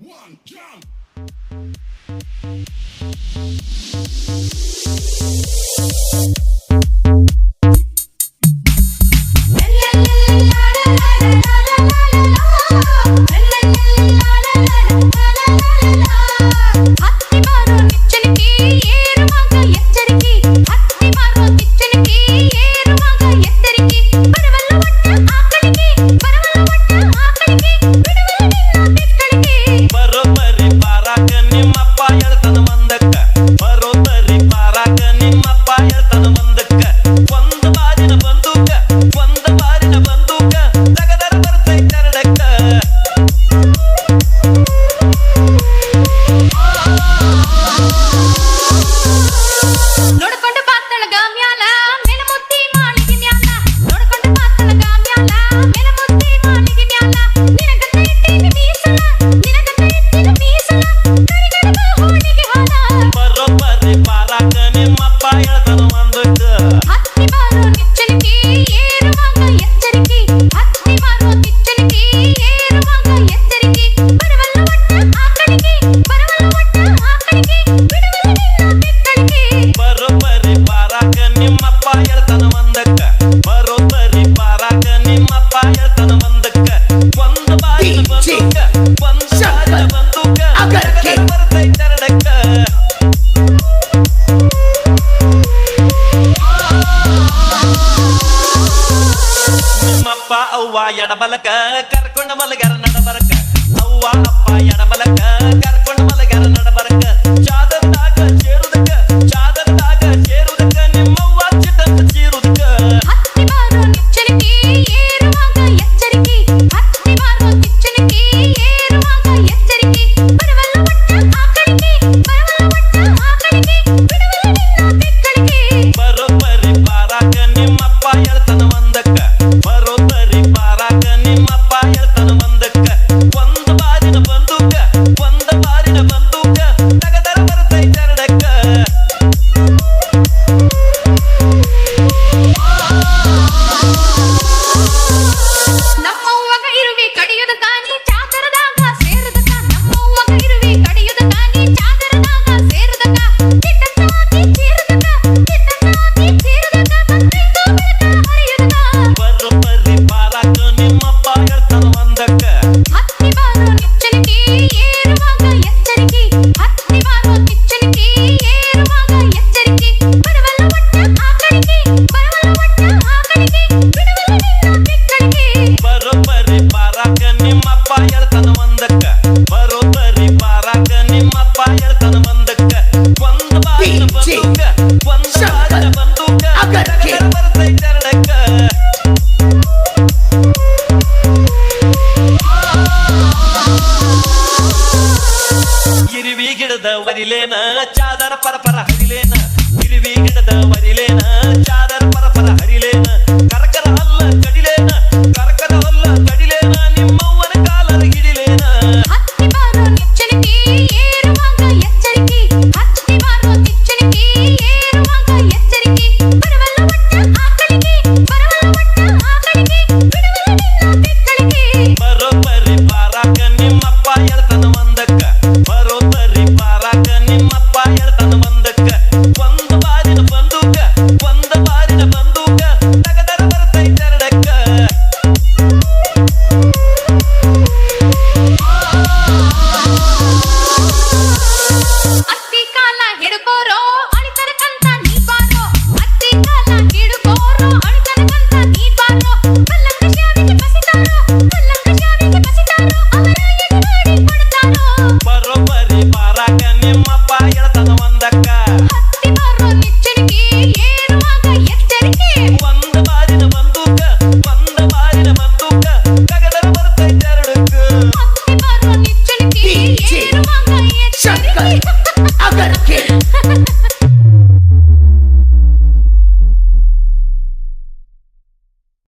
one, jump! ಎಡಬಲಕ ಕರ್ಕೊಂಡ ಮಲಗ್ಯಾರ ನಡಬರಕ ಅವ್ವ ಅಪ್ಪ ಎಡಬಲಕ ಕರ್ಕೊಂಡ ಮಲಗ್ಯಾರ ನಡಬರಕ ಚಾದರದಾಗ ಸೇರುದಕ್ಕ ನಿಮ್ಮವ್ವ ಚಿಟಂತ ಚೀರುದಕ್ಕ ಹತ್ತಿ ಬಾರೋ ನಿಚ್ಚಣಿಕೆ ಏರುವಾಗ ಎಚ್ಚರಿಕೆ ಹತ್ತಿ ಬಾರೋ ನಿಚ್ಚಣಿಕೆ ಏರುವಾಗ ಎಚ್ಚರಿಕೆ ಬರವಲ್ಲ ಒಟ್ಟ ಆಕಳಿಕೆ ಬಿಡುವಲ್ಲ ನಿನ್ನ ಬೆಕ್ಕಳಿಕೆ ಬರೋಬ್ಬರಿ ಬಾರಾಕ ನಿಮ್ಮಪ್ಪ ಹೇಳ್ತಾನ ಒಂದಕ್ಕ ಬರೋಬ್ಬರಿ ಬಾರಾಕ ನಿಮ್ಮಪ್ಪ ಹೇಳ್ತಾನ ಒಂದಕ್ಕ ಒಂದ ಬಾರಿನ ಬಂದೂಕ ತಗದರ ಬರ್ತೈತೆ ಎರಡಕ್ಕ ನಮ್ಮವ್ವಗ ಇರುವೆ ಕಡಿಯುದಕ್ಕ ನೀ ಚಾದರದಾಗ ಸೇರುದಕ್ಕ ನಮ್ಮವ್ವಗ ಇರುವೆ ಕಡಿಯುದಕ್ಕ ನೀ ಚಾದರದಾಗ ಸೇರುದಕ್ಕ ಚಿಟ್ಟಂತಾಗಿ ಚೀರುದಕ್ಕ ಕತ್ತೈದು ಬೆಳಕ ಹರಿಯುದಕ್ಕ ಬರೋಬ್ಬರಿ ಬಾರಾಕ ನಿಮ್ಮಪ್ಪ ಹೇಳ್ತಾನ ಒಂದಕ್ಕ ಹತ್ತಿ ಬಾರೋ ನಿಚ್ಚಣಿಕೆ ಏರುವಾಗ ಎಚ್ಚರಿಕೆ ಹತ್ತಿ ಬಾರೋ ನಿಚ್ಚಣಿಕೆ ಏರುವಾಗ ಎಚ್ಚರಿಕೆ ಬರವಲ್ಲ ಒಟ್ಟ ಆಕಳಿಕೆ ಬಿಡುವಲ್ಲ ನಿನ್ನ ಬೆಕ್ಕಳಿಕೆ ಬರೋಬ್ಬರಿ ಬಾರಾಕ ನಿಮ್ಮಪ್ಪ ಹೇಳ್ತಾನ ಒಂದಕ್ಕ ಬರೋಬ್ಬರಿ ಬಾರಾಕ ನಿಮ್ಮಪ್ಪ ಹೇಳ್ತಾನ ಒಂದಕ್ಕ ಒಂದ ಬಾರಿನ ಬಂದೂಕ ತಗದರ ಬರ್ತೈತೆ ಎರಡಕ್ಕ ಇರುವಿ ಗಿಡದ ವರಿಲೇನ ಚಾದರ ಪರಪರ ಹರಿಲೇನ ಇರುವಿ ಗಿಡದ